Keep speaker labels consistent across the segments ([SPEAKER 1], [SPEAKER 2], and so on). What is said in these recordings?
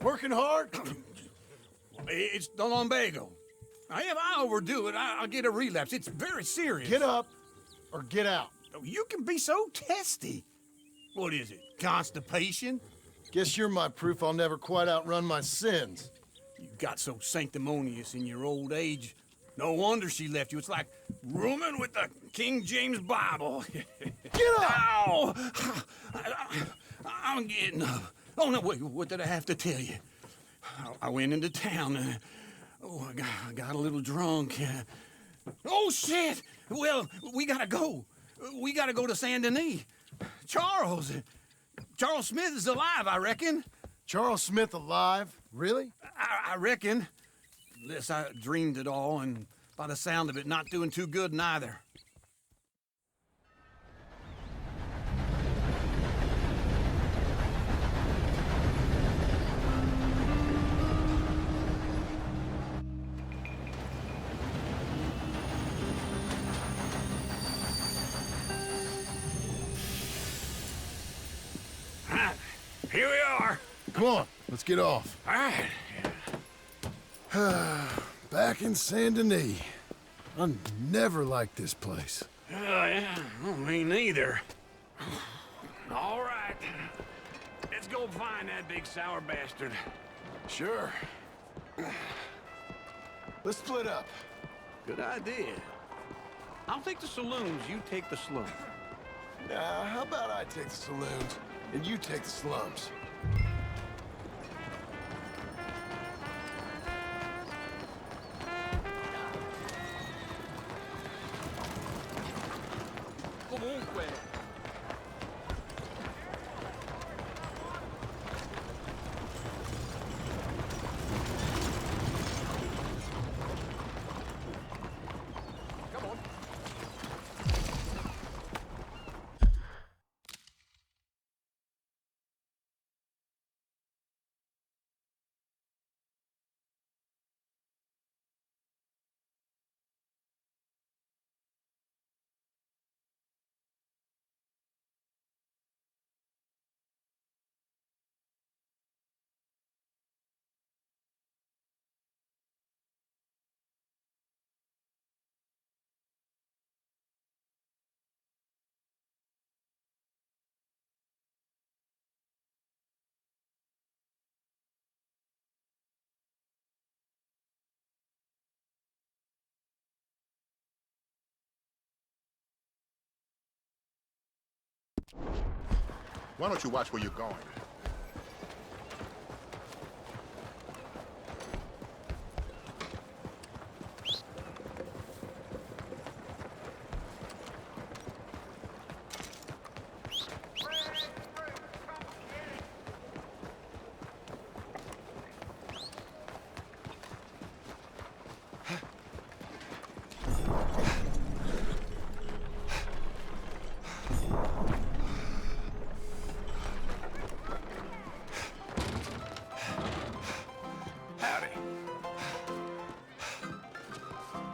[SPEAKER 1] Working hard?
[SPEAKER 2] It's the lumbago. Now, if I overdo it, I'll get a relapse. It's very serious.
[SPEAKER 1] Get up or get out.
[SPEAKER 2] You can be so testy. What is it, constipation?
[SPEAKER 1] Guess you're my proof I'll never quite outrun my sins.
[SPEAKER 2] You got so sanctimonious in your old age. No wonder she left you. It's like rooming with the King James Bible.
[SPEAKER 1] Get up!
[SPEAKER 2] Ow! I'm getting up. Oh, no, wait, what did I have to tell you? I went into town. I got a little drunk. Oh, shit! Well, we gotta go. We gotta go to Saint Denis. Charles Smith is alive, I reckon.
[SPEAKER 1] Charles Smith alive? Really?
[SPEAKER 2] I reckon. Unless I dreamed it all, and by the sound of it, not doing too good neither. Here we are.
[SPEAKER 1] Come on, let's get off.
[SPEAKER 2] All right.
[SPEAKER 1] Back in Saint Denis. I never liked this place.
[SPEAKER 2] Yeah, well, me neither. All right. Let's go find that big sour bastard.
[SPEAKER 1] Sure. Let's split up.
[SPEAKER 2] Good idea. I'll take the saloons, you take the slums.
[SPEAKER 1] How about I take the saloons and you take the slums?
[SPEAKER 2] Comunque. Come on.
[SPEAKER 3] Why don't you watch where you're going?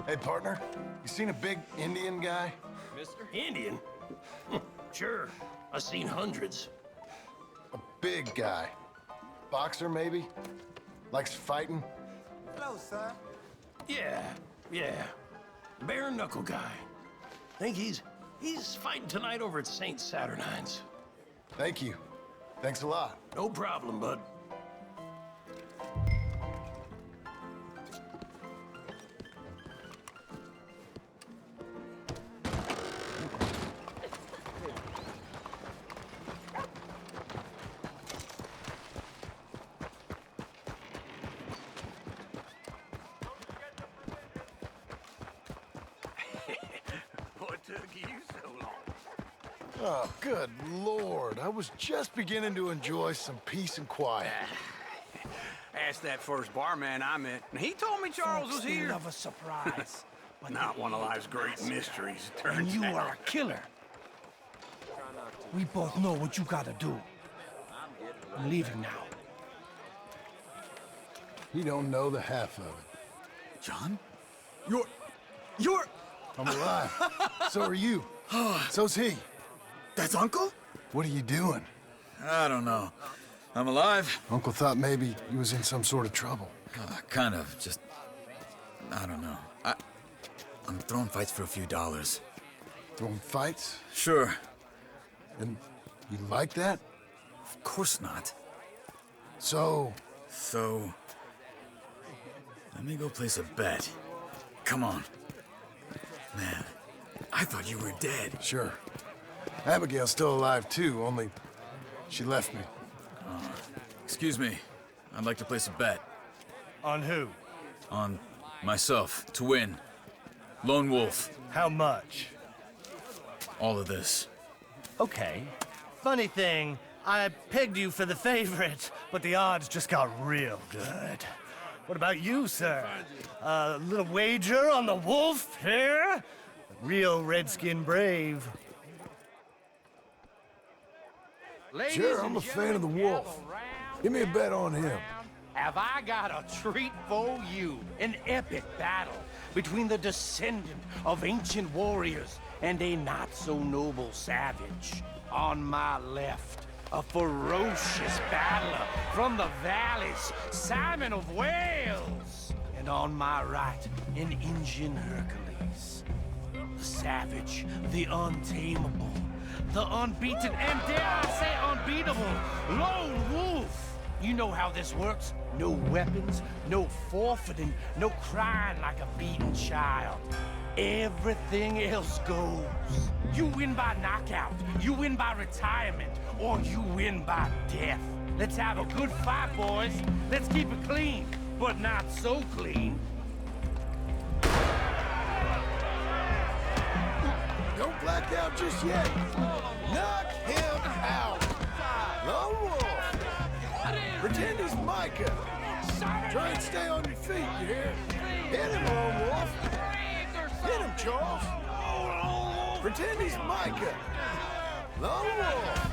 [SPEAKER 1] Hey, partner, you seen a big Indian guy?
[SPEAKER 4] Mister? Indian? Sure. I've seen hundreds.
[SPEAKER 1] A big guy. Boxer, maybe? Likes fighting?
[SPEAKER 5] Hello, sir.
[SPEAKER 4] Yeah. Bare knuckle guy. Think he's fighting tonight over at St. Saturnine's.
[SPEAKER 1] Thank you. Thanks a lot.
[SPEAKER 4] No problem, bud.
[SPEAKER 2] What took you so long?
[SPEAKER 1] Oh, good Lord. I was just beginning to enjoy some peace and quiet.
[SPEAKER 2] Asked that first barman I met, and he told me Charles was here.
[SPEAKER 5] Of a surprise. But
[SPEAKER 2] Not one of life's great mysteries, it
[SPEAKER 5] and
[SPEAKER 2] turns
[SPEAKER 5] you
[SPEAKER 2] out.
[SPEAKER 5] are a killer. We both know what you gotta do. I'm leaving now.
[SPEAKER 1] You don't know the half of it.
[SPEAKER 2] John?
[SPEAKER 6] You're...
[SPEAKER 1] I'm alive. So are you. So's he.
[SPEAKER 6] That's Uncle?
[SPEAKER 1] What are you doing?
[SPEAKER 6] I don't know.
[SPEAKER 3] I'm alive.
[SPEAKER 1] Uncle thought maybe you was in some sort of trouble.
[SPEAKER 3] Kind of, just... I don't know. I'm throwing fights for a few dollars.
[SPEAKER 1] Throwing fights?
[SPEAKER 3] Sure.
[SPEAKER 1] And you like that?
[SPEAKER 3] Of course not.
[SPEAKER 1] So,
[SPEAKER 3] let me go place a bet. Come on. Man, I thought you were dead.
[SPEAKER 1] sure. Abigail's still alive too, only she left me.
[SPEAKER 3] Excuse me. I'd like to place a bet.
[SPEAKER 5] On who?
[SPEAKER 3] On myself, to win. Lone Wolf.
[SPEAKER 5] How much?
[SPEAKER 3] All of this.
[SPEAKER 5] Okay. Funny thing, I pegged you for the favorite, but the odds just got real good. What about you, sir? A little wager on the wolf here? Real redskin brave.
[SPEAKER 1] Sure, I'm a fan of the wolf. Give me a bet on him.
[SPEAKER 7] Have I got a treat for you? An epic battle between the descendant of ancient warriors and a not-so-noble savage. On my left, a ferocious battler from the valleys, Simon of Wales. And on my right, an Indian Hercules. The savage, the untamable, the unbeaten, and dare I say unbeatable, Lone Wolf. You know how this works. No weapons, no forfeiting, no crying like a beaten child. Everything else goes. You win by knockout, you win by retirement, or you win by death. Let's have a good fight, boys. Let's keep it clean, but not so clean.
[SPEAKER 1] Don't black out just yet. Knock him out. Lone Wolf. Pretend he's Micah. Try and stay on your feet, you hear? Hit him, Lone Wolf. Hit him, Charles. Pretend he's Micah. Lone Wolf.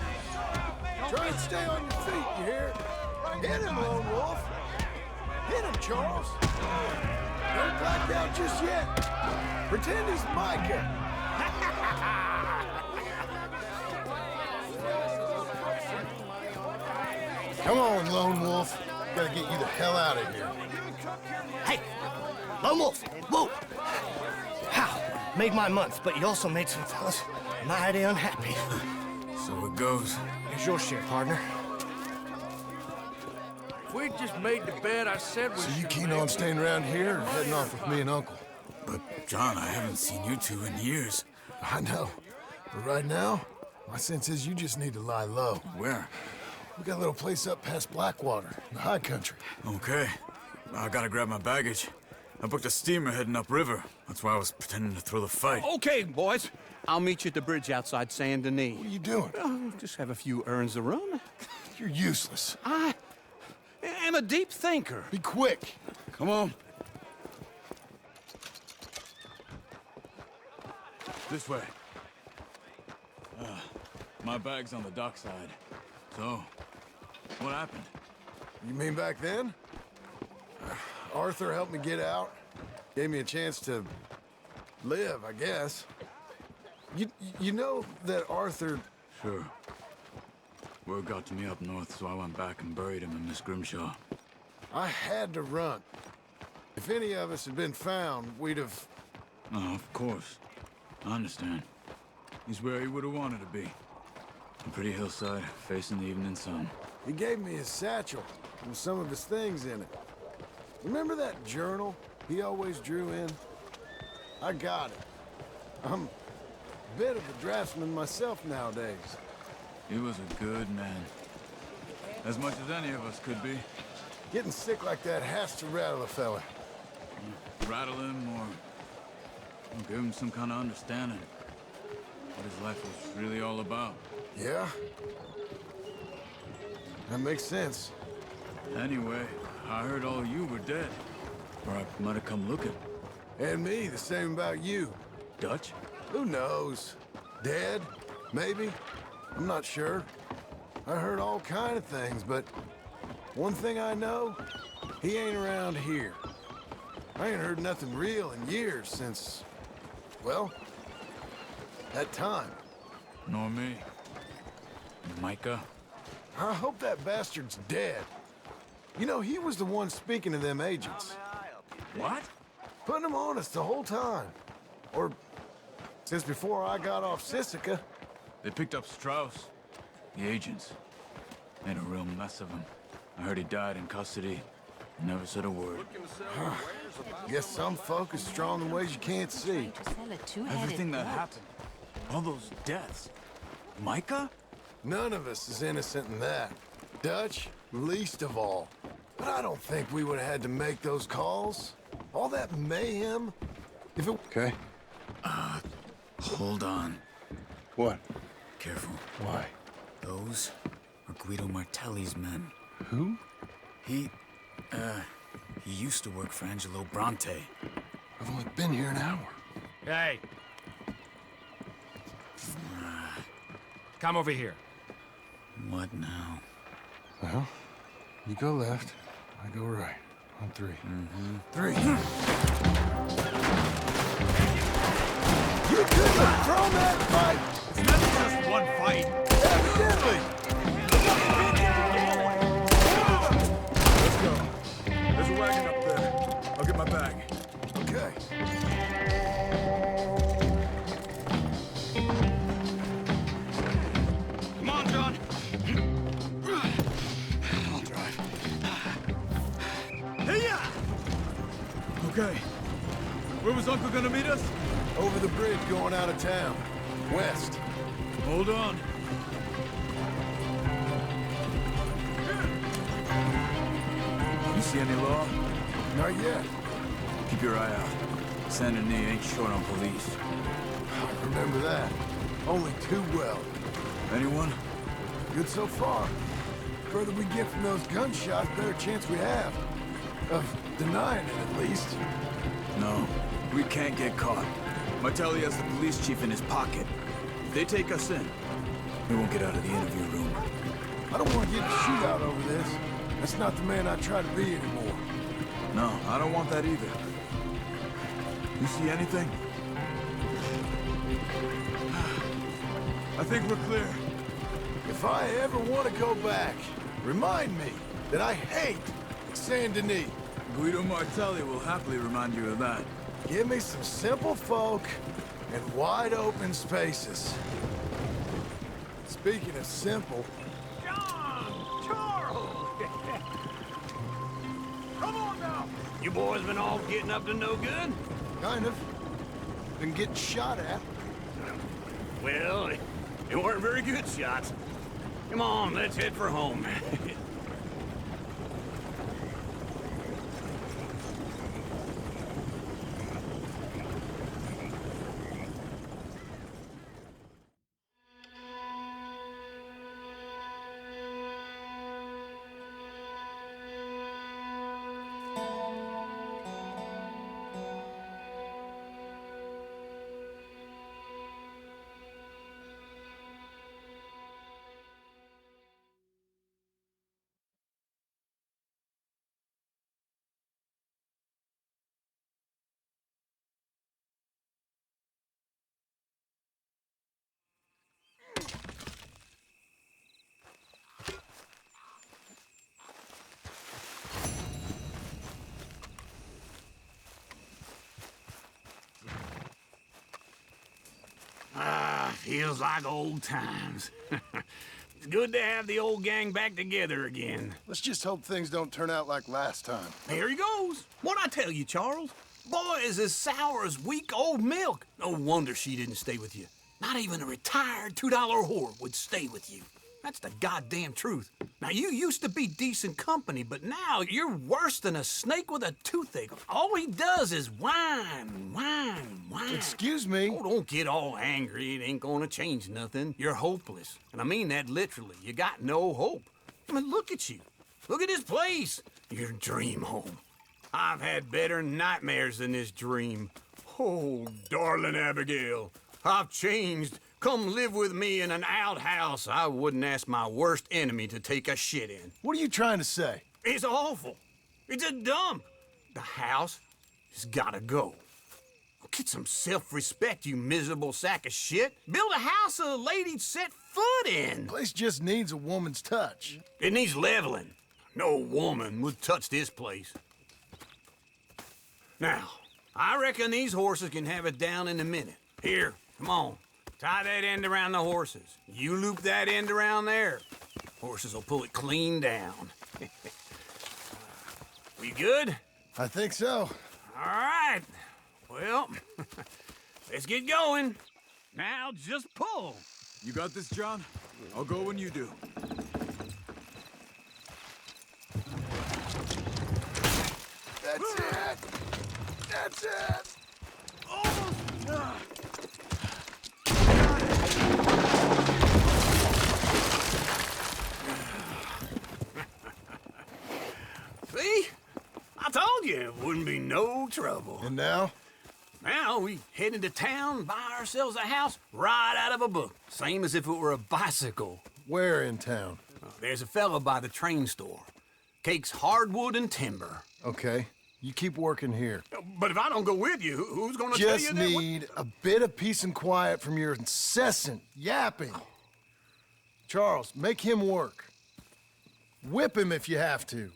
[SPEAKER 1] Try and stay on your feet, you hear? Hit him, Lone Wolf. Hit him, Charles. Don't black out just yet. Pretend he's Micah. Come on, Lone Wolf. Gotta get you the hell out of here.
[SPEAKER 5] Hey! Lone Wolf! Whoa! How? Made my month, but you also made some fellas mighty unhappy.
[SPEAKER 3] So it goes.
[SPEAKER 5] Here's your share, partner.
[SPEAKER 6] If we just made the bet I said we
[SPEAKER 1] So you
[SPEAKER 6] should
[SPEAKER 1] keen
[SPEAKER 6] make,
[SPEAKER 1] on staying around here or heading off with me and Uncle?
[SPEAKER 3] But, John, I haven't seen you two in years.
[SPEAKER 1] I know. But right now, my sense is you just need to lie low.
[SPEAKER 3] Where?
[SPEAKER 1] We got a little place up past Blackwater, in the high country.
[SPEAKER 3] Okay. I gotta grab my baggage. I booked a steamer heading upriver. That's why I was pretending to throw the fight.
[SPEAKER 2] Okay, boys. I'll meet you at the bridge outside Saint Denis.
[SPEAKER 1] What are you doing?
[SPEAKER 2] Oh, just have a few errands to run.
[SPEAKER 1] You're useless.
[SPEAKER 2] I am a deep thinker.
[SPEAKER 1] Be quick.
[SPEAKER 3] Come on. This way. My bag's on the dockside. So, what happened?
[SPEAKER 1] You mean back then? Arthur helped me get out. Gave me a chance to live, I guess. You know that Arthur...
[SPEAKER 3] Sure. Word got to me up north, so I went back and buried him in Miss Grimshaw.
[SPEAKER 1] I had to run. If any of us had been found, we'd have...
[SPEAKER 3] Oh, of course. I understand. He's where he would have wanted to be. A pretty hillside, facing the evening sun.
[SPEAKER 1] He gave me his satchel with some of his things in it. Remember that journal he always drew in? I got it. I'm a bit of a draftsman myself nowadays.
[SPEAKER 3] He was a good man. As much as any of us could be.
[SPEAKER 1] Getting sick like that has to rattle a fella.
[SPEAKER 3] Rattle him or give him some kind of understanding. What his life was really all about.
[SPEAKER 1] Yeah? That makes sense.
[SPEAKER 3] Anyway, I heard all you were dead. Or I might have come looking.
[SPEAKER 1] And me, the same about you.
[SPEAKER 3] Dutch?
[SPEAKER 1] Who knows? Dead? Maybe? I'm not sure. I heard all kind of things, but one thing I know, he ain't around here. I ain't heard nothing real in years since, well, that time.
[SPEAKER 3] Nor me. Micah?
[SPEAKER 1] I hope that bastard's dead. You know, he was the one speaking to them agents.
[SPEAKER 3] What?
[SPEAKER 1] Putting them on us the whole time. Or since before I got off Sisika.
[SPEAKER 3] They picked up Strauss. The agents. Made a real mess of him. I heard he died in custody. Never said a word.
[SPEAKER 1] Guess some folk is strong in ways you can't see.
[SPEAKER 3] Everything that happened. All those deaths. Micah?
[SPEAKER 1] None of us is innocent in that. Dutch, least of all. But I don't think we would have had to make those calls. All that mayhem. If it...
[SPEAKER 8] Okay.
[SPEAKER 3] Hold on.
[SPEAKER 8] What?
[SPEAKER 3] Careful.
[SPEAKER 8] Why?
[SPEAKER 3] Those are Guido Martelli's men.
[SPEAKER 8] Who?
[SPEAKER 3] He used to work for Angelo Bronte.
[SPEAKER 8] I've only been here an hour.
[SPEAKER 6] Hey. Come over here.
[SPEAKER 3] What now?
[SPEAKER 8] Well, you go left, I go right. On three.
[SPEAKER 1] Three. You couldn't have thrown that fight!
[SPEAKER 2] It's not just one fight.
[SPEAKER 1] Evidently!
[SPEAKER 3] Let's go. There's a wagon up there. I'll get my bag.
[SPEAKER 1] Okay.
[SPEAKER 2] Come on, John. I'll drive. Hey-ya!
[SPEAKER 3] Okay. Where was Uncle gonna meet us?
[SPEAKER 1] Over the bridge going out of town. West.
[SPEAKER 3] Hold on. You see any law?
[SPEAKER 1] Not yet.
[SPEAKER 3] Keep your eye out. Saint Denis ain't short on police.
[SPEAKER 1] I remember that. Only too well.
[SPEAKER 3] Anyone?
[SPEAKER 1] Good so far. Further we get from those gunshots, better chance we have. Of denying it, at least.
[SPEAKER 3] No. We can't get caught. Martelli has the police chief in his pocket. If they take us in, we won't get out of the interview room.
[SPEAKER 1] I don't want to get in a shootout over this. That's not the man I try to be anymore.
[SPEAKER 3] No, I don't want that either. You see anything? I think we're clear.
[SPEAKER 1] If I ever want to go back, remind me that I hate Saint Denis.
[SPEAKER 3] Guido Martelli will happily remind you of that.
[SPEAKER 1] Give me some simple folk and wide open spaces. Speaking of simple,
[SPEAKER 7] John! Charles! Come on now!
[SPEAKER 2] You boys been all getting up to no good?
[SPEAKER 1] kind of. Been getting shot at.
[SPEAKER 2] Well, they weren't very good shots. Come on, let's head for home. Feels like old times. It's good to have the old gang back together again.
[SPEAKER 1] Let's just hope things don't turn out like last time.
[SPEAKER 2] There he goes. What'd I tell you, Charles? Boy is as sour as weak old milk. No wonder she didn't stay with you. Not even a retired $2 whore would stay with you. That's the goddamn truth. Now, you used to be decent company, but now you're worse than a snake with a toothache. All he does is whine, whine, whine.
[SPEAKER 1] Excuse me?
[SPEAKER 2] Oh, don't get all angry. It ain't gonna change nothing. You're hopeless. And I mean that literally. You got no hope. I mean, look at you. Look at this place. Your dream home. I've had better nightmares than this dream. Oh, darling Abigail, I've changed. Come live with me in an outhouse I wouldn't ask my worst enemy to take a shit in.
[SPEAKER 1] What are you trying to say?
[SPEAKER 2] It's awful. It's a dump. The house has gotta go. Get some self-respect, you miserable sack of shit. Build a house a lady'd set foot in.
[SPEAKER 1] Place just needs a woman's touch.
[SPEAKER 2] It needs leveling. No woman would touch this place. Now, I reckon these horses can have it down in a minute. Here, come on. Tie that end around the horses. You loop that end around there. Horses will pull it clean down. We good?
[SPEAKER 1] I think so.
[SPEAKER 2] All right. Well, let's get going. Now just pull.
[SPEAKER 3] You got this, John? I'll go when you do.
[SPEAKER 1] That's it. That's it.
[SPEAKER 2] See? I told you it wouldn't be no trouble.
[SPEAKER 1] And now?
[SPEAKER 2] Now we head into town, buy ourselves a house right out of a book. Same as if it were a bicycle.
[SPEAKER 1] Where in town?
[SPEAKER 2] There's a fella by the train store. Cakes hardwood and timber.
[SPEAKER 1] Okay. You keep working here.
[SPEAKER 2] But if I don't go with you, who's gonna tell you
[SPEAKER 1] Just
[SPEAKER 2] that?
[SPEAKER 1] need a bit of peace and quiet from your incessant yapping. Charles, make him work. Whip him if you have to.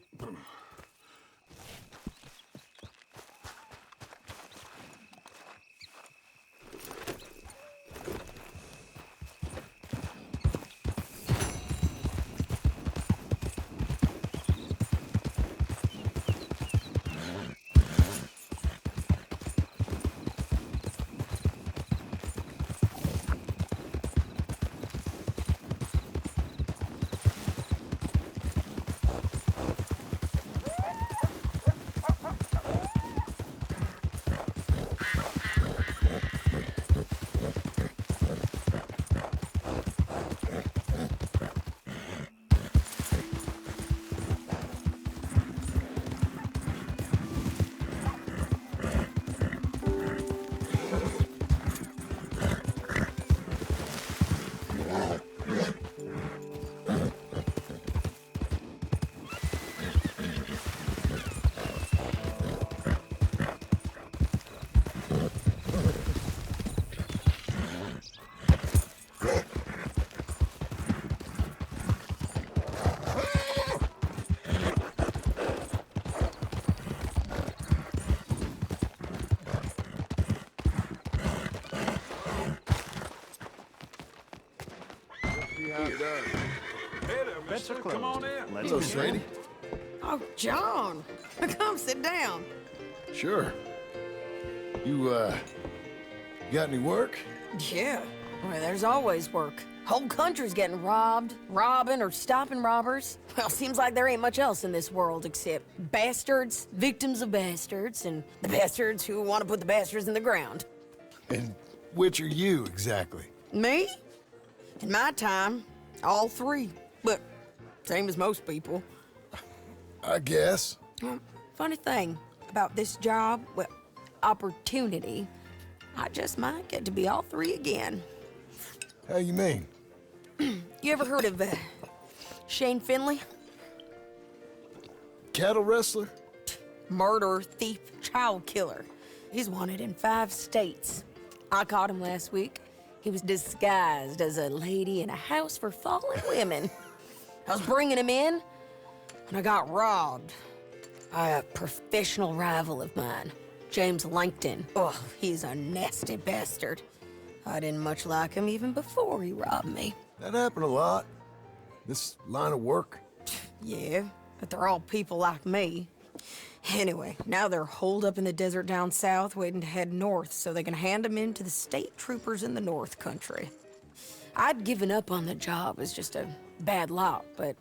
[SPEAKER 2] Come on in.
[SPEAKER 1] Hello, Sadie.
[SPEAKER 9] Oh, John, come sit down.
[SPEAKER 1] Sure. You got any work?
[SPEAKER 9] Yeah, well, there's always work. Whole country's getting robbed, robbing, or stopping robbers. Well, seems like there ain't much else in this world except bastards, victims of bastards, and the bastards who want to put the bastards in the ground.
[SPEAKER 1] And which are you, exactly?
[SPEAKER 9] Me? In my time, all three. But same as most people.
[SPEAKER 1] I guess.
[SPEAKER 9] Funny thing about this job, well, opportunity, I just might get to be all three again.
[SPEAKER 1] How you mean?
[SPEAKER 9] You ever heard of Shane Finley?
[SPEAKER 1] Cattle wrestler?
[SPEAKER 9] Murderer, thief, child killer. He's wanted in 5 states. I caught him last week. He was disguised as a lady in a house for fallen women. I was bringing him in, and I got robbed by a professional rival of mine, James Langton. Oh, he's a nasty bastard. I didn't much like him even before he robbed me.
[SPEAKER 1] That happened a lot. This line of work.
[SPEAKER 9] Yeah, but they're all people like me. Anyway, now they're holed up in the desert down south, waiting to head north so they can hand them in to the state troopers in the north country. I'd given up on the job as just a bad lot, but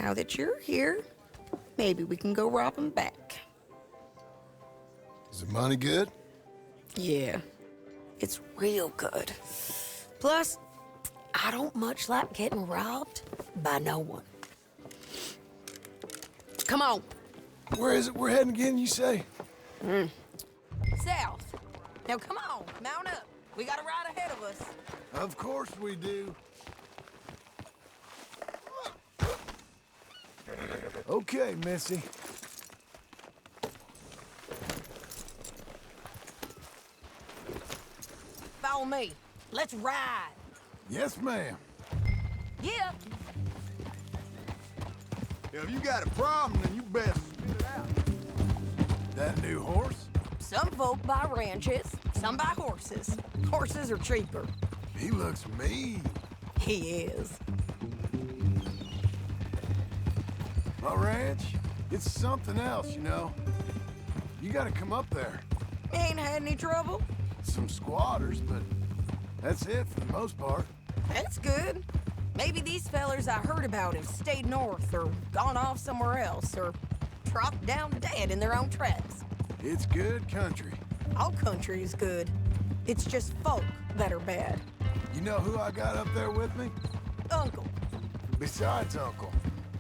[SPEAKER 9] now that you're here, maybe we can go rob them back.
[SPEAKER 1] Is the money good?
[SPEAKER 9] Yeah, it's real good. Plus, I don't much like getting robbed by no one. Come on.
[SPEAKER 1] Where is it we're heading again, you say?
[SPEAKER 9] South. Now come on, mount up. We got a ride ahead of us.
[SPEAKER 1] Of course we do. Okay, Missy.
[SPEAKER 9] Follow me. Let's ride.
[SPEAKER 1] Yes, ma'am.
[SPEAKER 9] Yeah.
[SPEAKER 1] If you got a problem, then you best spit it out. That new horse?
[SPEAKER 9] Some folk buy ranches, some buy horses. Horses are cheaper.
[SPEAKER 1] He looks mean.
[SPEAKER 9] He is.
[SPEAKER 1] My ranch, it's something else, you know. You gotta come up there.
[SPEAKER 9] Ain't had any trouble?
[SPEAKER 1] Some squatters, but that's it for the most part.
[SPEAKER 9] That's good. Maybe these fellers I heard about have stayed north or gone off somewhere else or dropped down dead in their own tracks.
[SPEAKER 1] It's good country.
[SPEAKER 9] All country is good. It's just folk that are bad.
[SPEAKER 1] You know who I got up there with me?
[SPEAKER 9] Uncle.
[SPEAKER 1] Besides Uncle.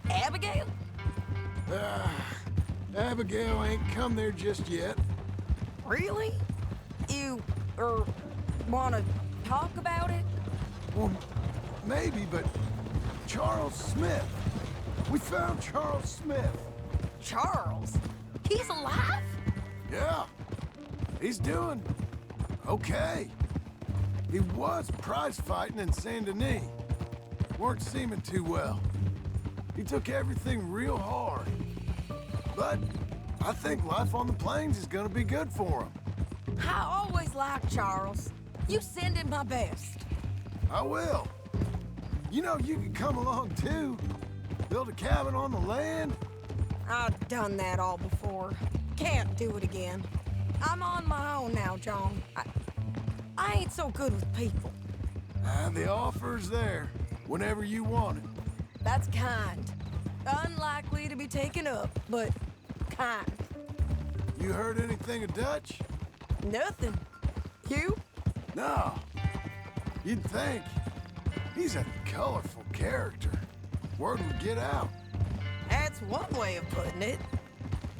[SPEAKER 9] Abigail?
[SPEAKER 1] Abigail ain't come there just yet.
[SPEAKER 9] Really? You, wanna talk about it?
[SPEAKER 1] Well, maybe, but Charles Smith. We found Charles Smith.
[SPEAKER 9] Charles? He's alive?
[SPEAKER 1] Yeah. He's doing okay. He was prize fighting in Saint Denis. Weren't seeming too well. He took everything real hard. But I think life on the plains is gonna be good for him.
[SPEAKER 9] I always liked Charles. You send him my best.
[SPEAKER 1] I will. You know, you can come along too. Build a cabin on the land.
[SPEAKER 9] I've done that all before. Can't do it again. I'm on my own now, John. I ain't so good with people.
[SPEAKER 1] The offer's there whenever you want it.
[SPEAKER 9] That's kind. Unlikely to be taken up, but kind.
[SPEAKER 1] You heard anything of Dutch?
[SPEAKER 9] Nothing. You?
[SPEAKER 1] No. You'd think. He's a colorful character. Word would get out.
[SPEAKER 9] That's one way of putting it.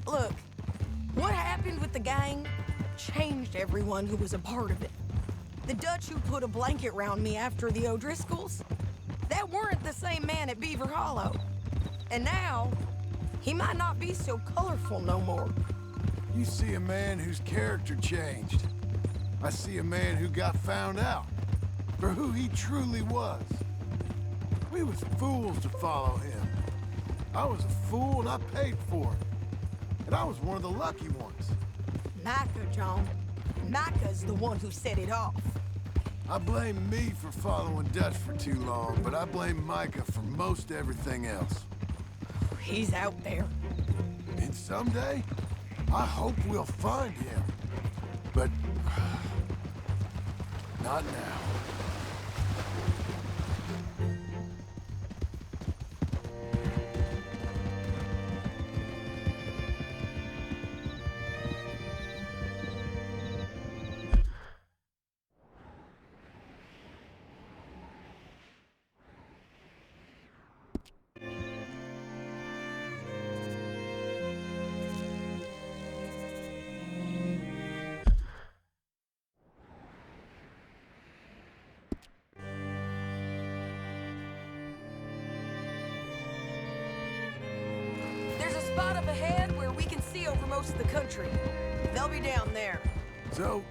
[SPEAKER 9] Look, what happened with the gang changed everyone who was a part of it. The Dutch who put a blanket round me after the O'Driscolls, that weren't the same man at Beaver Hollow. And now, he might not be so colorful no more.
[SPEAKER 1] You see a man whose character changed. I see a man who got found out for who he truly was. We was fools to follow him. I was a fool and I paid for it. And I was one of the lucky ones.
[SPEAKER 9] Micah, John. Micah's the one who set it off.
[SPEAKER 1] I blame me for following Dutch for too long, but I blame Micah for most everything else.
[SPEAKER 9] He's out there.
[SPEAKER 1] And someday, I hope we'll find him. But not now.
[SPEAKER 9] Spot up ahead where we can see over most of the country. They'll be down there.
[SPEAKER 1] So,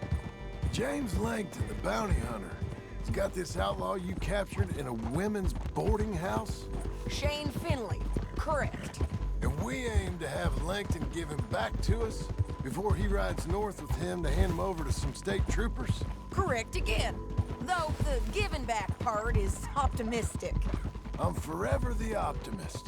[SPEAKER 1] James Langton, the bounty hunter, has got this outlaw you captured in a women's boarding house?
[SPEAKER 9] Shane Finley, correct.
[SPEAKER 1] And we aim to have Langton give him back to us before he rides north with him to hand him over to some state troopers?
[SPEAKER 9] Correct again. Though the giving back part is optimistic.
[SPEAKER 1] I'm forever the optimist.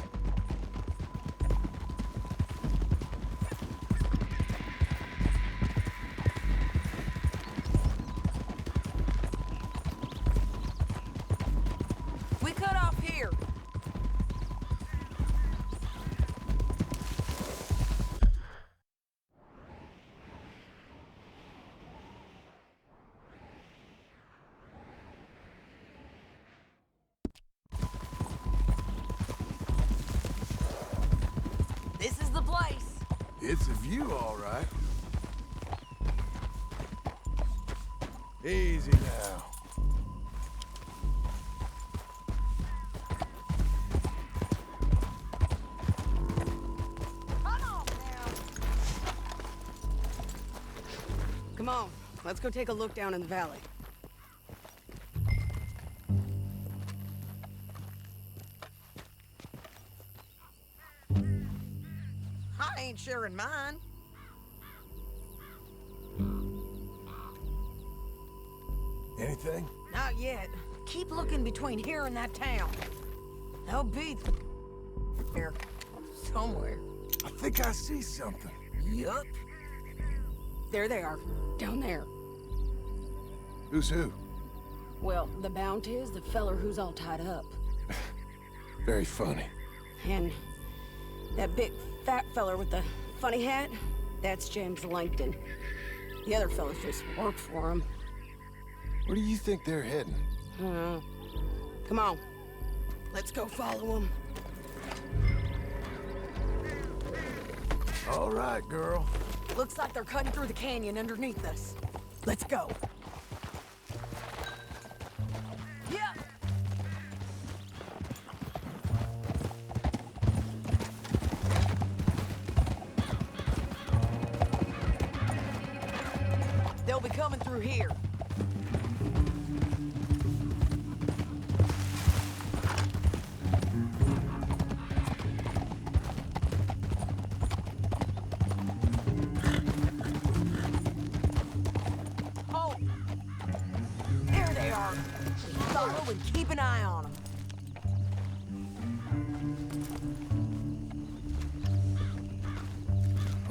[SPEAKER 9] This is the place.
[SPEAKER 1] It's a view, all right. Easy now.
[SPEAKER 10] Come on, let's go take a look down in the valley.
[SPEAKER 9] ain't sharing mine.
[SPEAKER 1] Anything?
[SPEAKER 9] Not yet. Keep looking between here and that town. They'll be there somewhere.
[SPEAKER 1] I think I see something.
[SPEAKER 9] Yup. There they are, down there.
[SPEAKER 1] Who's who?
[SPEAKER 9] Well, the Bounty is the feller who's all tied up.
[SPEAKER 1] Very funny.
[SPEAKER 9] And that big fat feller with the funny hat, that's James Langton. The other fellas just work for him.
[SPEAKER 1] Where do you think they're heading?
[SPEAKER 9] Come on. Let's go follow them.
[SPEAKER 1] All right, girl.
[SPEAKER 9] Looks like they're cutting through the canyon underneath us. Let's go. Yeah. They'll be coming through here. Follow and keep an eye on them.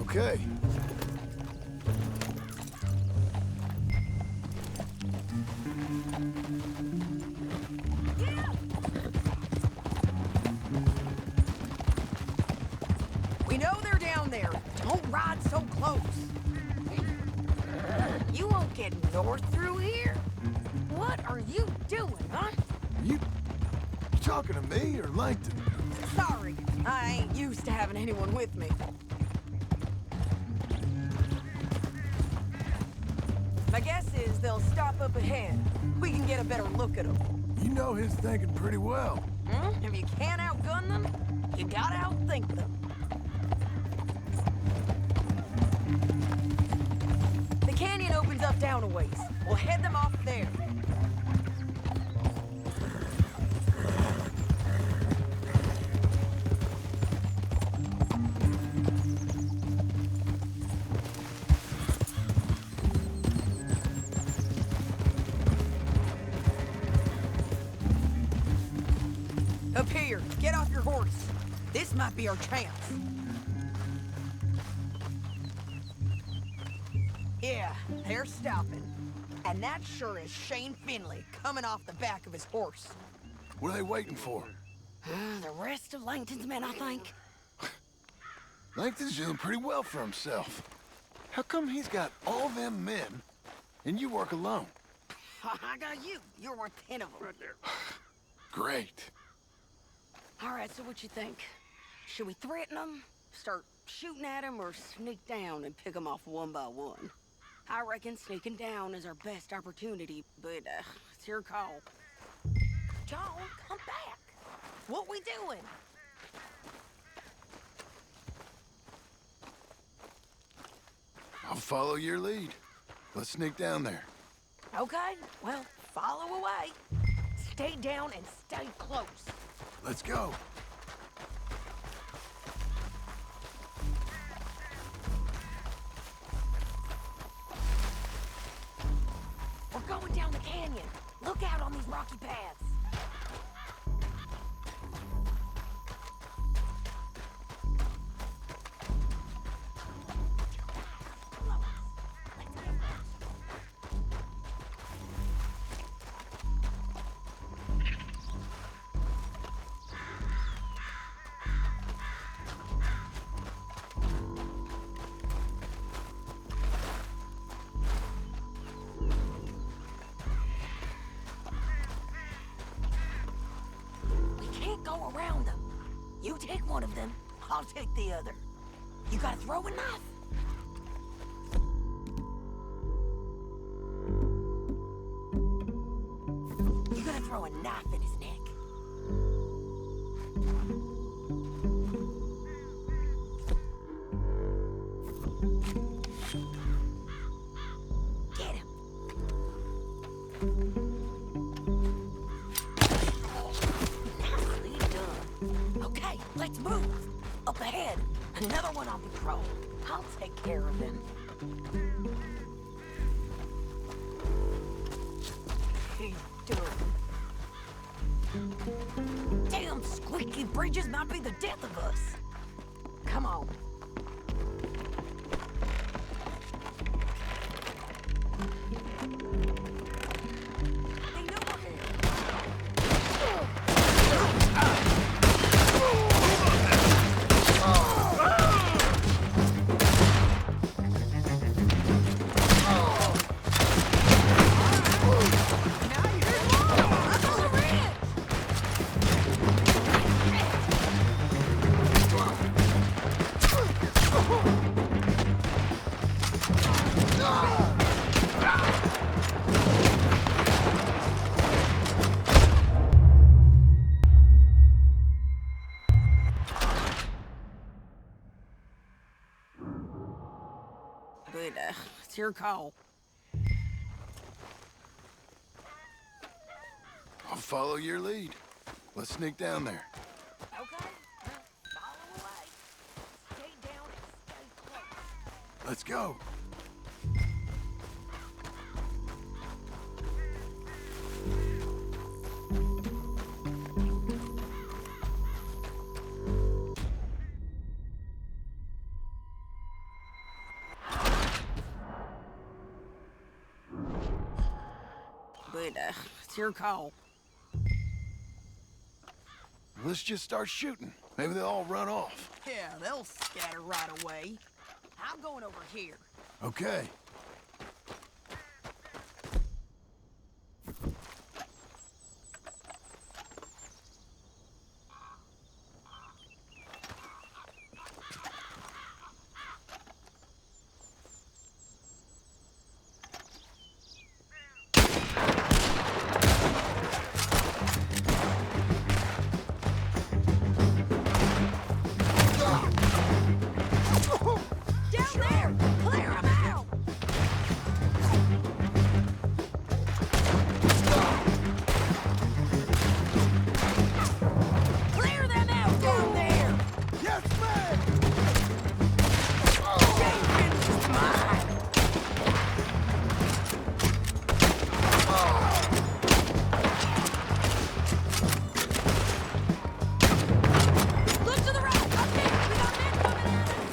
[SPEAKER 1] Okay.
[SPEAKER 9] Yeah. We know they're down there. Don't ride so close. You won't get north through here? What are you doing, huh?
[SPEAKER 1] You talking to me or Langton?
[SPEAKER 9] Sorry, I ain't used to having anyone with me. My guess is they'll stop up ahead. We can get a better look at them.
[SPEAKER 1] You know his thinking pretty well.
[SPEAKER 9] If you can't outgun them, you gotta outthink them. The canyon opens up down a ways. We'll head them off there. Up here, get off your horse. This might be our chance. Yeah, they're stopping. And that sure is Shane Finley coming off the back of his horse.
[SPEAKER 1] What are they waiting for?
[SPEAKER 9] The rest of Langton's men, I think.
[SPEAKER 1] Langton's doing pretty well for himself. How come he's got all them men and you work alone?
[SPEAKER 9] I got you. You're worth 10 of them. Right there.
[SPEAKER 1] Great.
[SPEAKER 9] All right, so what you think? Should we threaten them, start shooting at them, or sneak down and pick them off one by one? I reckon sneaking down is our best opportunity, but it's your call. John, come back. What we doing?
[SPEAKER 1] I'll follow your lead. Let's sneak down there.
[SPEAKER 9] Okay, well, follow away. Stay down and stay close.
[SPEAKER 1] Let's go.
[SPEAKER 9] We're going down the canyon. Look out on these rocky paths. Go around them. You take one of them, I'll take the other. You gotta throw a knife. You gotta throw a knife in his neck. Get him. Let's move! up ahead. Another one on patrol. I'll take care of him. He's done. Damn squeaky bridges might be the death of us. Come on. But, it's your call.
[SPEAKER 1] I'll follow your lead. Let's sneak down there.
[SPEAKER 9] Okay? Follow away. Stay down and stay close.
[SPEAKER 1] Let's go.
[SPEAKER 9] But, it's your call.
[SPEAKER 1] Let's just start shooting. Maybe they'll all run off.
[SPEAKER 10] Yeah, they'll scatter right away. I'm going over here.
[SPEAKER 1] Okay.
[SPEAKER 9] Down there! Clear 'em out! Clear them out down there!
[SPEAKER 1] Yes, ma'am!
[SPEAKER 9] Jenkins, mine! Look to the right! Up there! We got men coming at us!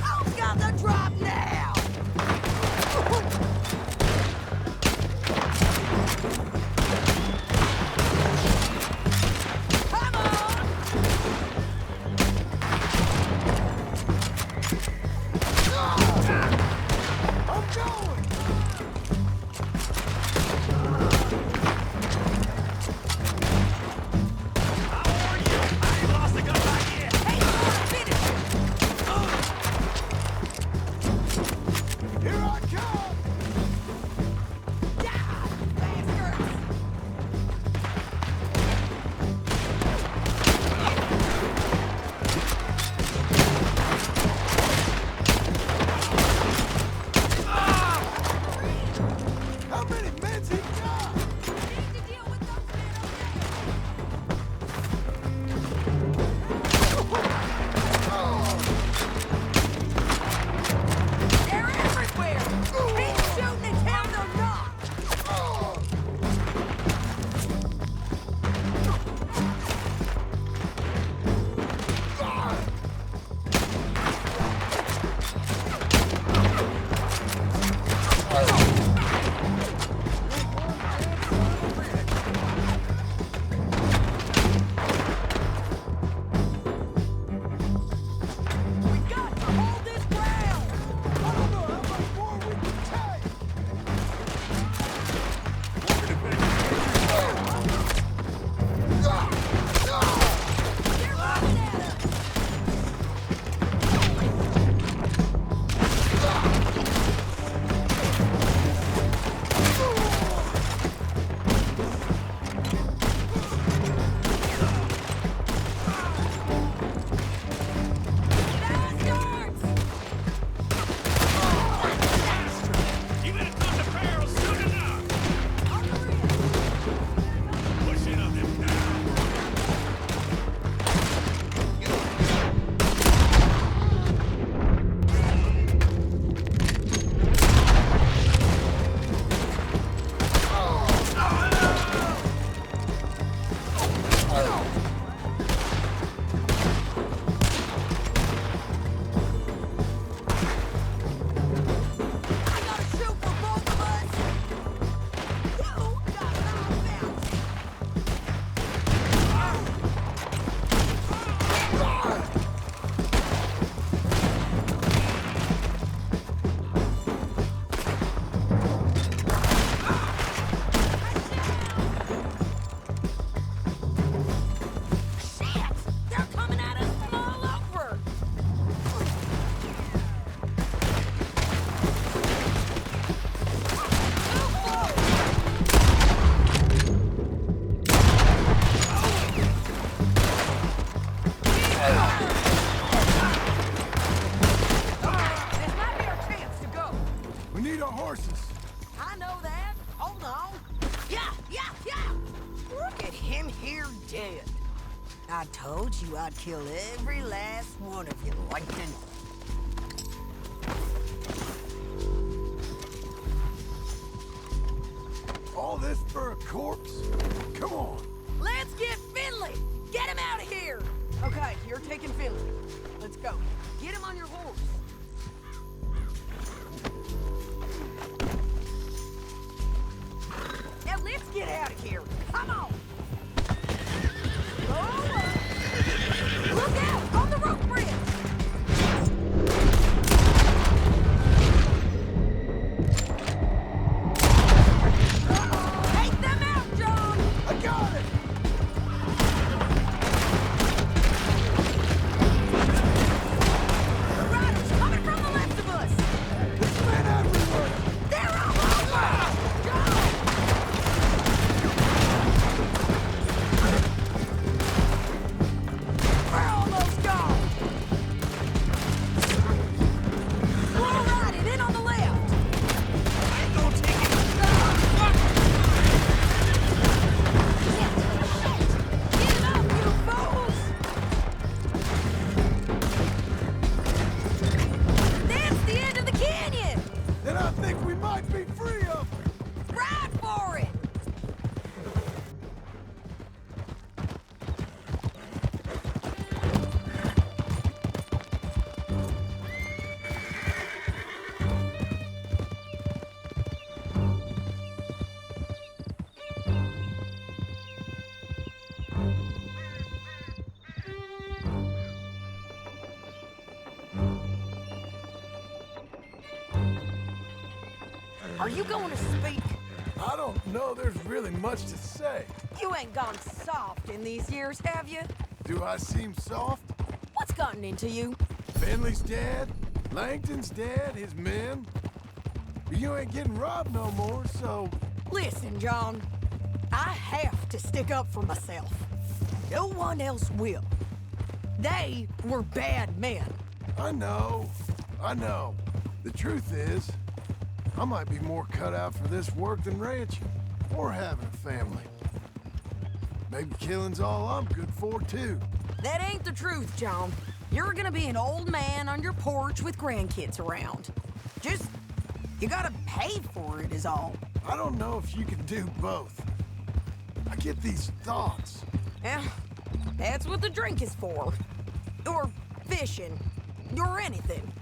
[SPEAKER 9] Who's got the drop now? Come on!
[SPEAKER 1] I'm going!
[SPEAKER 9] Hey, finish it!
[SPEAKER 1] Here I come!
[SPEAKER 9] Die, bastards!
[SPEAKER 1] How many men's he got?
[SPEAKER 9] We need to deal with those men over there. They're everywhere! Keep shooting until they're knocked! We got to hold this ground!
[SPEAKER 1] I don't know how much more we can take!
[SPEAKER 9] They're running at us!
[SPEAKER 1] horses.
[SPEAKER 10] I know that. Hold on. Yeah. Look at him here dead. I told you I'd kill every last one of you, Langton.
[SPEAKER 1] All this for a corpse? Come on.
[SPEAKER 10] Let's get Finley! Get him out of here! Okay, you're taking Finley. Let's go. Get him on your horse. Now let's get out of here. Come on! Go! Look out! On the rope bridge! Take them out, John!
[SPEAKER 1] I got it!
[SPEAKER 10] The riders coming from the left of us!
[SPEAKER 1] There's men everywhere!
[SPEAKER 10] They're all over! We're almost gone! Full riding in on the left! I ain't gonna take it! Get up, you fools! That's the end of the canyon!
[SPEAKER 1] Then I think we might be free of them.
[SPEAKER 10] Ride for it! Are you going to speak?
[SPEAKER 1] I don't know there's really much to say.
[SPEAKER 10] You ain't gone soft in these years, have you?
[SPEAKER 1] Do I seem soft?
[SPEAKER 10] What's gotten into you?
[SPEAKER 1] Finley's dead. Langton's dead. His men. But you ain't getting robbed no more, so...
[SPEAKER 10] Listen, John. I have to stick up for myself. No one else will. They were bad men.
[SPEAKER 1] I know. The truth is, I might be more cut out for this work than ranching, or having a family. Maybe killing's all I'm good for, too.
[SPEAKER 10] That ain't the truth, John. You're gonna be an old man on your porch with grandkids around. Just, you gotta pay for it is all.
[SPEAKER 1] I don't know if you can do both. I get these thoughts.
[SPEAKER 10] Yeah, that's what the drink is for. Or fishing, or anything.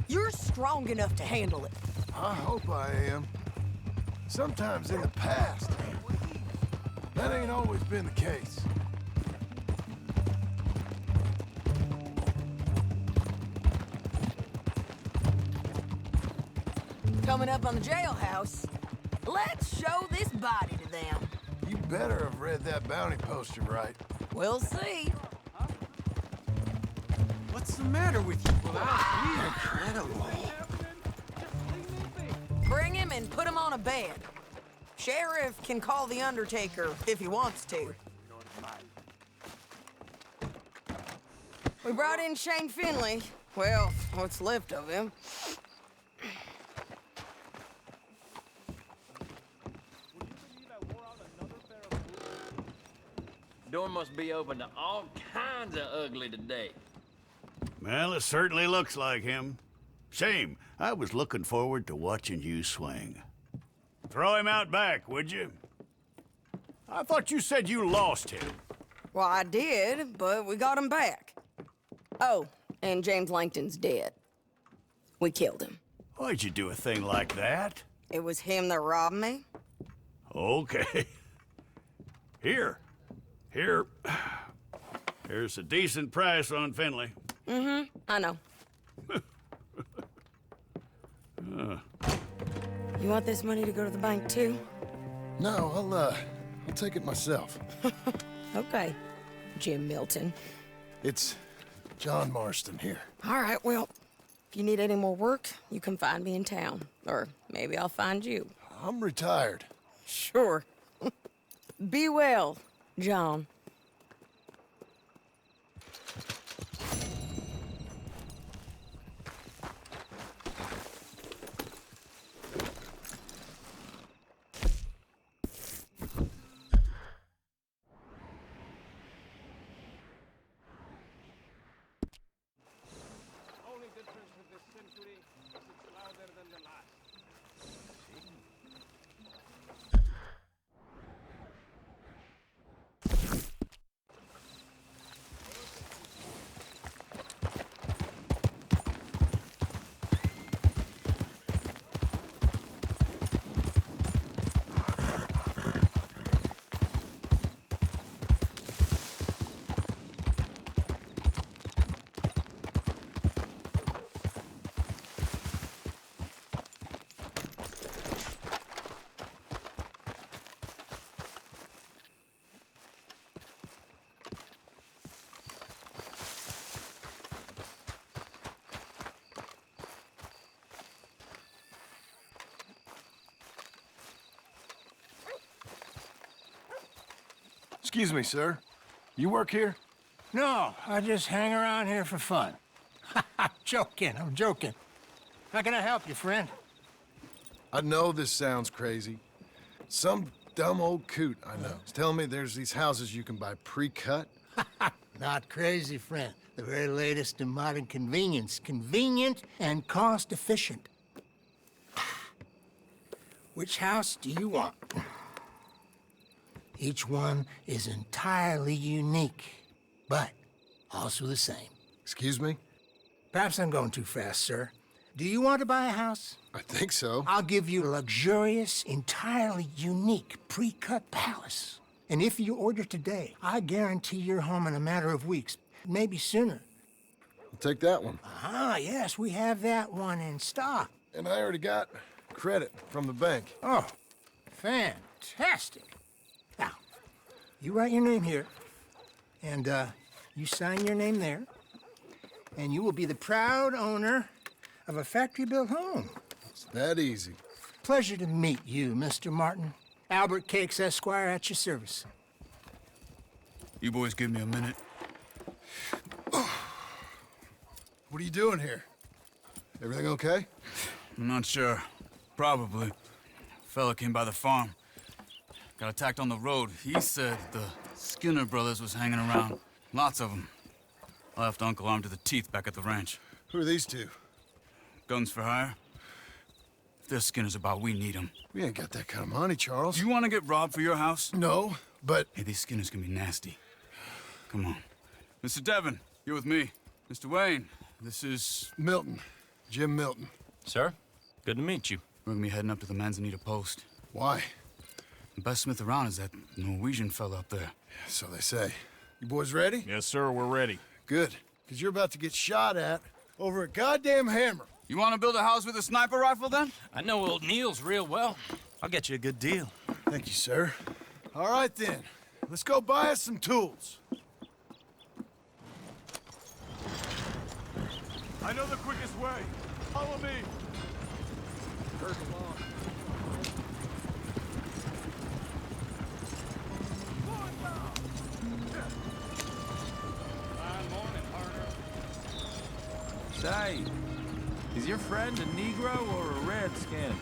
[SPEAKER 10] You're strong enough to handle it.
[SPEAKER 1] I hope I am. Sometimes in the past, that ain't always been the case.
[SPEAKER 10] Coming up on the jailhouse, let's show this body to them.
[SPEAKER 1] You better have read that bounty poster right.
[SPEAKER 10] We'll see.
[SPEAKER 2] What's the matter with you? Incredible.
[SPEAKER 10] Bring him and put him on a bed. Sheriff can call the Undertaker if he wants to. We brought in Shane Finley. Well, what's left of him.
[SPEAKER 11] Door must be open to all kinds of ugly today.
[SPEAKER 12] Well, it certainly looks like him. Shame. I was looking forward to watching you swing. Throw him out back, would you? I thought you said you lost him.
[SPEAKER 10] Well, I did, but we got him back. Oh, and James Langton's dead. We killed him.
[SPEAKER 12] Why'd you do a thing like that?
[SPEAKER 10] It was him that robbed me.
[SPEAKER 12] Okay. Here. Here's a decent price on Finley.
[SPEAKER 10] I know. You want this money to go to the bank, too?
[SPEAKER 1] No, I'll take it myself.
[SPEAKER 10] Okay, Jim Milton.
[SPEAKER 1] It's John Marston here.
[SPEAKER 10] All right, well, if you need any more work, you can find me in town. Or maybe I'll find you.
[SPEAKER 1] I'm retired.
[SPEAKER 10] Sure. Be well, John.
[SPEAKER 1] Excuse me, sir. You work here?
[SPEAKER 7] No, I just hang around here for fun. I'm joking. How can I help you, friend?
[SPEAKER 1] I know this sounds crazy. Some dumb old coot I know is telling me there's these houses you can buy pre-cut.
[SPEAKER 7] Not crazy, friend. The very latest in modern convenience. Convenient and cost-efficient. Which house do you want? Each one is entirely unique, but also the same.
[SPEAKER 1] Excuse me?
[SPEAKER 7] Perhaps I'm going too fast, sir. Do you want to buy a house?
[SPEAKER 1] I think so.
[SPEAKER 7] I'll give you a luxurious, entirely unique pre-cut palace. And if you order today, I guarantee you're home in a matter of weeks, maybe sooner.
[SPEAKER 1] I'll take that one.
[SPEAKER 7] Ah, yes, we have that one in stock.
[SPEAKER 1] And I already got credit from the bank.
[SPEAKER 7] Oh, fantastic. Now, you write your name here, and you sign your name there, and you will be the proud owner of a factory-built home.
[SPEAKER 1] It's that easy.
[SPEAKER 7] Pleasure to meet you, Mr. Martin. Albert Cakes, Esquire, at your service.
[SPEAKER 3] You boys give me a minute.
[SPEAKER 1] What are you doing here? Everything okay?
[SPEAKER 3] I'm not sure. Probably. Fella came by the farm. Got attacked on the road. He said the Skinner brothers was hanging around. Lots of them. I left Uncle armed to the teeth back at the ranch.
[SPEAKER 1] Who are these two?
[SPEAKER 3] Guns for hire. If there's Skinners about, we need them.
[SPEAKER 1] We ain't got that kind of money, Charles.
[SPEAKER 3] Do you want to get robbed for your house?
[SPEAKER 1] No, but...
[SPEAKER 3] Hey, these Skinners can be nasty. Come on. Mr. Devon, you're with me. Mr. Wayne, this is...
[SPEAKER 1] Milton. Jim Milton.
[SPEAKER 13] Sir, good to meet you.
[SPEAKER 3] We're gonna be heading up to the Manzanita post.
[SPEAKER 1] Why?
[SPEAKER 3] The best smith around is that Norwegian fella up there.
[SPEAKER 1] So they say. You boys ready?
[SPEAKER 13] Yes, sir, we're ready.
[SPEAKER 1] Good. Because you're about to get shot at over a goddamn hammer.
[SPEAKER 3] You want to build a house with a sniper rifle, then?
[SPEAKER 13] I know old Neil's real well. I'll get you a good deal.
[SPEAKER 1] Thank you, sir. All right, then. Let's go buy us some tools.
[SPEAKER 14] I know the quickest way. Follow me.
[SPEAKER 1] First along.
[SPEAKER 15] Say, is your friend a Negro or a Redskin?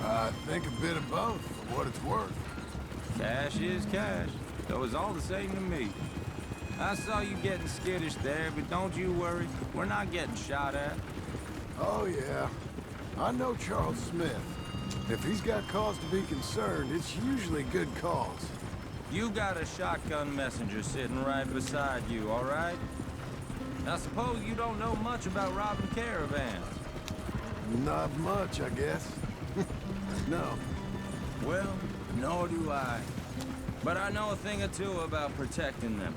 [SPEAKER 1] I think a bit of both, for what it's worth.
[SPEAKER 15] Cash is cash, so it's all the same to me. I saw you getting skittish there, but don't you worry. We're not getting shot at.
[SPEAKER 1] Oh, yeah. I know Charles Smith. If he's got cause to be concerned, it's usually good cause.
[SPEAKER 15] You got a shotgun messenger sitting right beside you, all right? I suppose you don't know much about robbing caravans.
[SPEAKER 1] Not much, I guess. No.
[SPEAKER 15] Well, nor do I. But I know a thing or two about protecting them.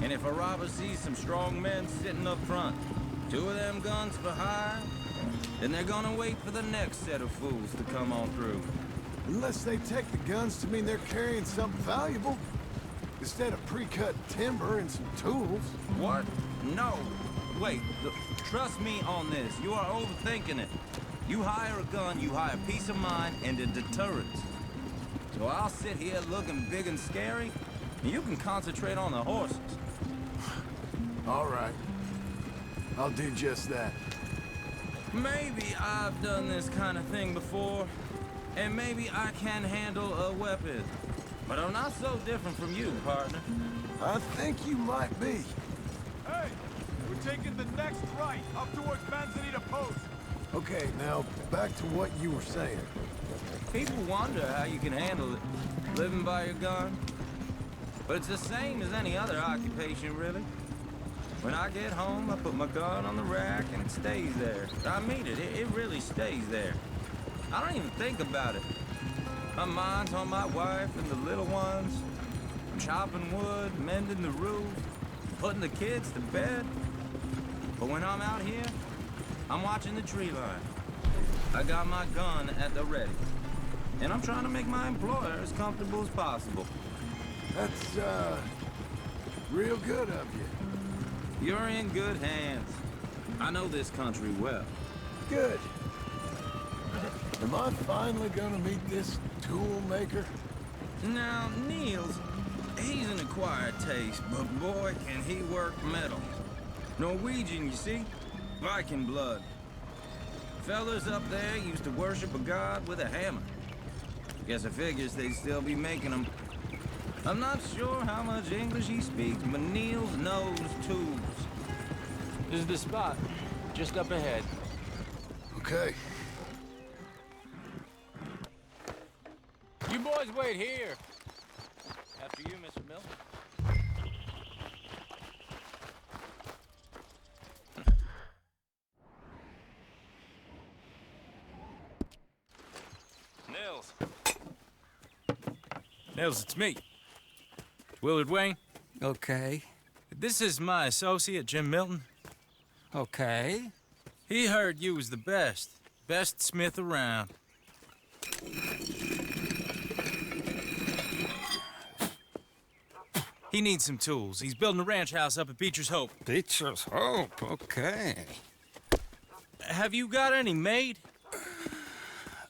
[SPEAKER 15] And if a robber sees some strong men sitting up front, 2 of them guns for hire, then they're gonna wait for the next set of fools to come on through.
[SPEAKER 1] Unless they take the guns to mean they're carrying something valuable. Instead of pre-cut timber and some tools.
[SPEAKER 15] What? No. Wait, look, trust me on this. You are overthinking it. You hire a gun, you hire peace of mind and a deterrent. So I'll sit here looking big and scary, and you can concentrate on the horses.
[SPEAKER 1] All right. I'll do just that.
[SPEAKER 15] Maybe I've done this kind of thing before, and maybe I can handle a weapon. But I'm not so different from you, partner.
[SPEAKER 1] I think you might be.
[SPEAKER 14] Hey, we're taking the next right, up towards Manzanita Post.
[SPEAKER 1] Okay, now back to what you were saying.
[SPEAKER 15] People wonder how you can handle it, living by your gun. But it's the same as any other occupation, really. When I get home, I put my gun on the rack and it stays there. I mean it, it really stays there. I don't even think about it. My mind's on my wife and the little ones. I'm chopping wood, mending the roof, putting the kids to bed. But when I'm out here, I'm watching the tree line. I got my gun at the ready. And I'm trying to make my employer as comfortable as possible.
[SPEAKER 1] That's, real good of you.
[SPEAKER 15] You're in good hands. I know this country well.
[SPEAKER 1] Good. Am I finally gonna meet this tool maker?
[SPEAKER 15] Now, Niels, he's an acquired taste, but boy, can he work metal. Norwegian, you see? Viking blood. Fellas up there used to worship a god with a hammer. Guess I figures they'd still be making them. I'm not sure how much English he speaks, but Niels knows tools.
[SPEAKER 6] This is the spot, just up ahead.
[SPEAKER 1] Okay.
[SPEAKER 6] You boys wait here.
[SPEAKER 15] After you, Mr. Milton.
[SPEAKER 6] Nils. Nils, it's me. Willard Wayne.
[SPEAKER 13] Okay.
[SPEAKER 6] This is my associate, Jim Milton.
[SPEAKER 13] Okay.
[SPEAKER 6] He heard you was the best smith around. He needs some tools. He's building a ranch house up at Beecher's Hope.
[SPEAKER 13] Beecher's Hope, okay.
[SPEAKER 6] Have you got any made?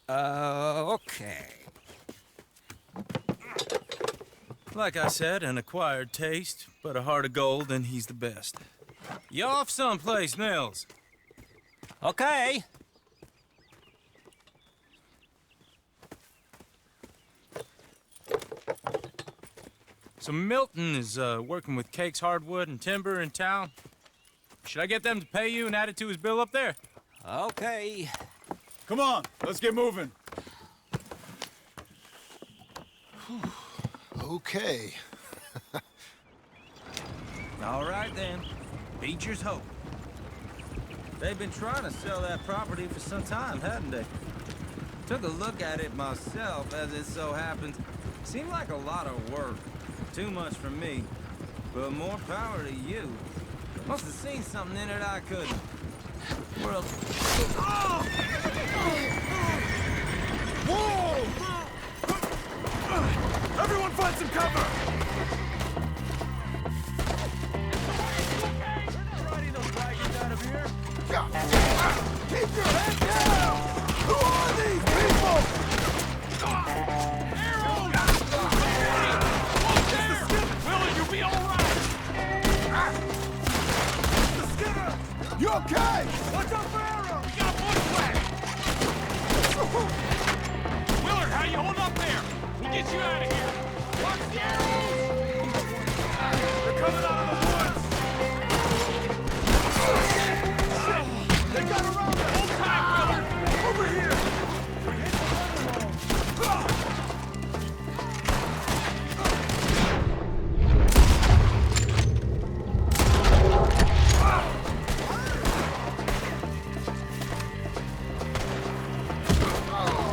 [SPEAKER 13] Okay.
[SPEAKER 6] Like I said, an acquired taste, but a heart of gold, and he's the best. You off someplace, Nils?
[SPEAKER 13] Okay.
[SPEAKER 6] So Milton is working with Cake's Hardwood and Timber in town. Should I get them to pay you and add it to his bill up there?
[SPEAKER 13] Okay.
[SPEAKER 14] Come on, let's get moving.
[SPEAKER 1] Okay.
[SPEAKER 15] All right, then. Beecher's Hope. They've been trying to sell that property for some time, hadn't they? Took a look at it myself, as it so happens. Seemed like a lot of work. Too much for me. But more power to you. Must have seen something in it I couldn't. World.
[SPEAKER 14] Oh! Whoa! Everyone find some cover!
[SPEAKER 7] Riding those wagons out of here.
[SPEAKER 1] Keep your head down! Who are these people?
[SPEAKER 14] Willard, you'll be all right! The Skinner!
[SPEAKER 1] You okay?
[SPEAKER 14] Watch out for arrows! We got a bush whack! Willard, how you hold up there? We'll get you out of here! Watch the arrows! They're coming out of the woods! They got around there! Hold tight, Willard! Over here!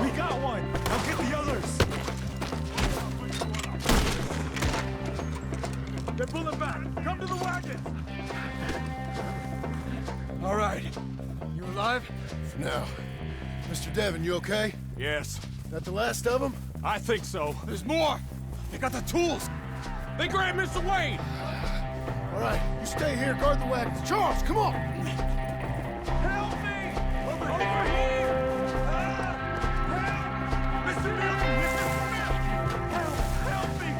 [SPEAKER 14] We got one! Now get the others! They're pulling back! Come to the wagon!
[SPEAKER 1] All right. You alive? For now. Mr. Devon, you okay?
[SPEAKER 14] Yes.
[SPEAKER 1] That the last of them?
[SPEAKER 14] I think so. There's more! They got the tools! They grabbed Mr. Wayne!
[SPEAKER 1] All right, you stay here, guard the wagons. Charles, come on!
[SPEAKER 14] Help me! Over here! Help! Mr. Milton! Mr. Smith! Help me!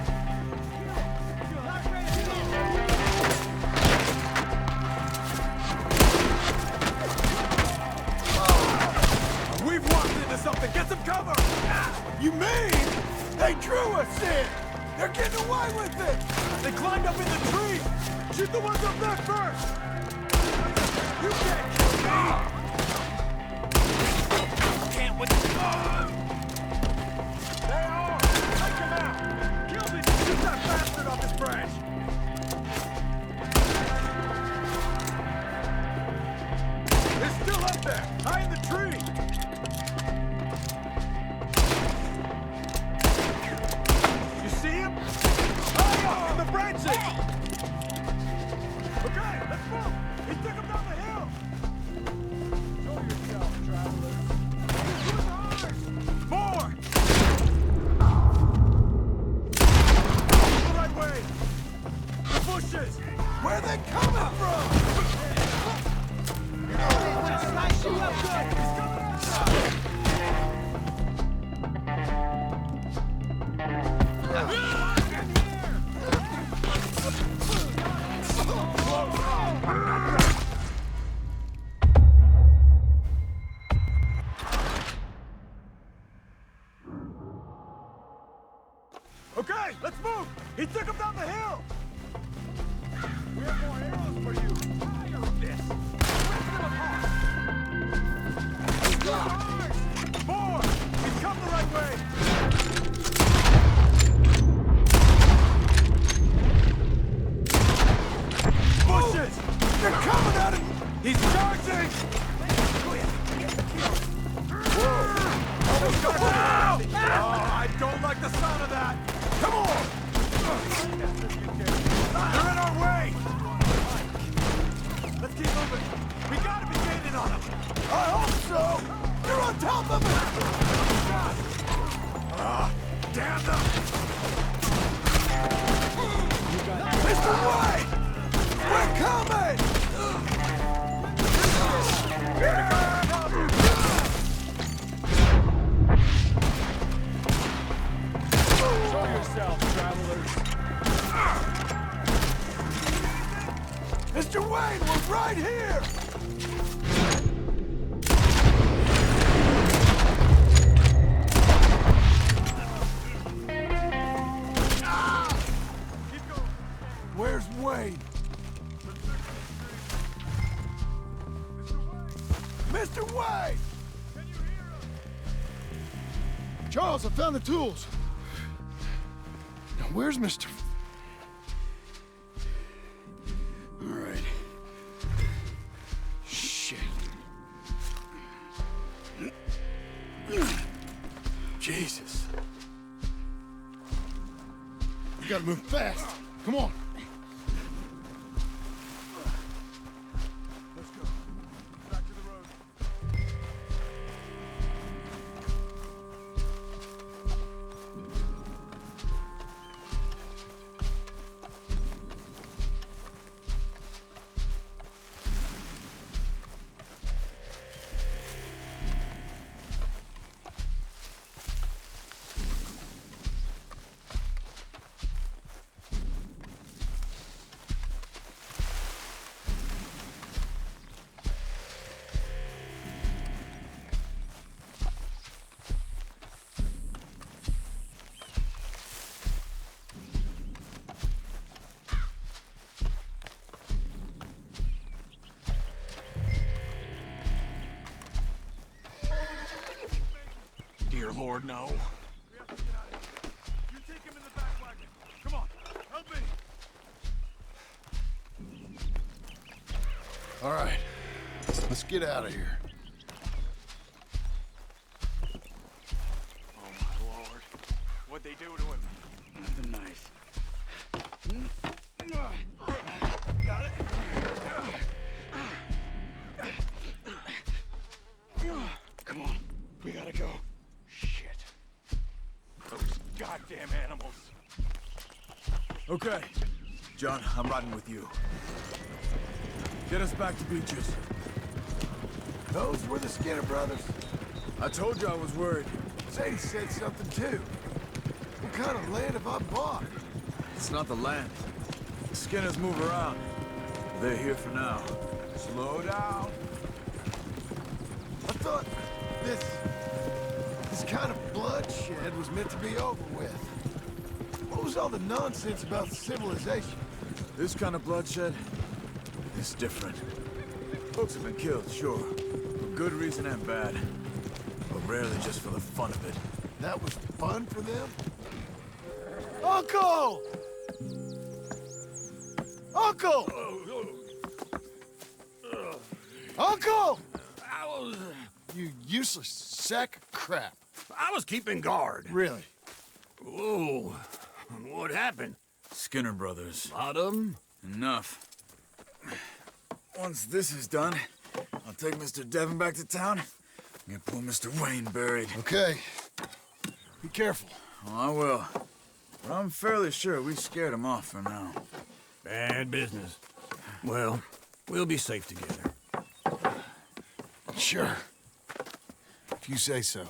[SPEAKER 14] We've walked into something! Get some cover!
[SPEAKER 1] You mean they drew us in? They're getting away with it!
[SPEAKER 14] They climbed up in the tree! Shoot the ones up there first! You can't kill me! Can't with the They are! Take him out! Kill me! Shoot that bastard off this branch! They're still up there! High in the tree! You see him? High up in the branches! Okay, let's move! He took him down the hill! Okay, let's move! He took him down the hill! We have more arrows for you! Fire this! Rip them apart! More! He's come the right way! Bushes! They're coming at him! He's charging! Whoa! Oh, I don't like the sound of that! Come on! They're in our way! Let's keep moving! We gotta be gaining on them! I hope so! You're on top of it! Damn them! Mr. White! We're coming! Show yourself, travelers! Mr. Wayne, we're right here! Where's Wayne? Mr. Wayne! Can you hear us?
[SPEAKER 1] Charles, I found the tools. Now, where's Mr. All right. Shit. Jesus. We gotta move fast. Come on.
[SPEAKER 14] Let's go. Back to the road. Dear Lord, no. We have to get out of here. You take him in the back wagon. Come on, help me.
[SPEAKER 1] All right. Let's get out of here.
[SPEAKER 14] Oh, my Lord. What'd they do to him?
[SPEAKER 2] The knife.
[SPEAKER 14] Got it?
[SPEAKER 2] Come on. We gotta go.
[SPEAKER 14] Shit. Those goddamn animals. Okay. John, I'm riding with you. Get us back to Beaches.
[SPEAKER 1] Those were the Skinner brothers.
[SPEAKER 14] I told you I was worried.
[SPEAKER 1] Sadie said something too. What kind of land have I bought?
[SPEAKER 14] It's not the land. The Skinners move around. They're here for now. Slow down.
[SPEAKER 1] I thought this kind of bloodshed was meant to be over with. What was all the nonsense about civilization?
[SPEAKER 14] This kind of bloodshed is different. Folks have been killed, sure. For good reason and bad. But rarely just for the fun of it.
[SPEAKER 1] That was fun for them? Uncle! Uncle! Uncle! You useless sack of crap.
[SPEAKER 2] I was keeping guard.
[SPEAKER 1] Really?
[SPEAKER 2] Whoa. What happened?
[SPEAKER 3] Skinner brothers.
[SPEAKER 2] Lot of them?
[SPEAKER 3] Enough. Once this is done, I'll take Mr. Devon back to town and get poor Mr. Wayne buried.
[SPEAKER 1] Okay. Be careful.
[SPEAKER 3] Oh, I will. But I'm fairly sure we scared him off for now.
[SPEAKER 2] Bad business. Well, we'll be safe together.
[SPEAKER 1] Sure. If you say so.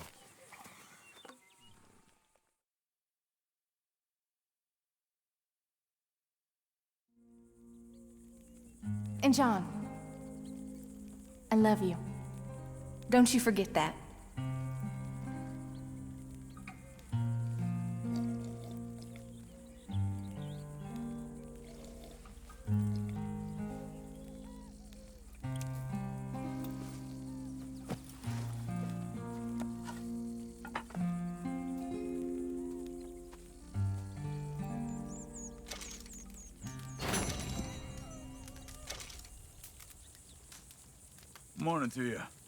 [SPEAKER 16] And John, I love you. Don't you forget that.
[SPEAKER 14] Morning to you.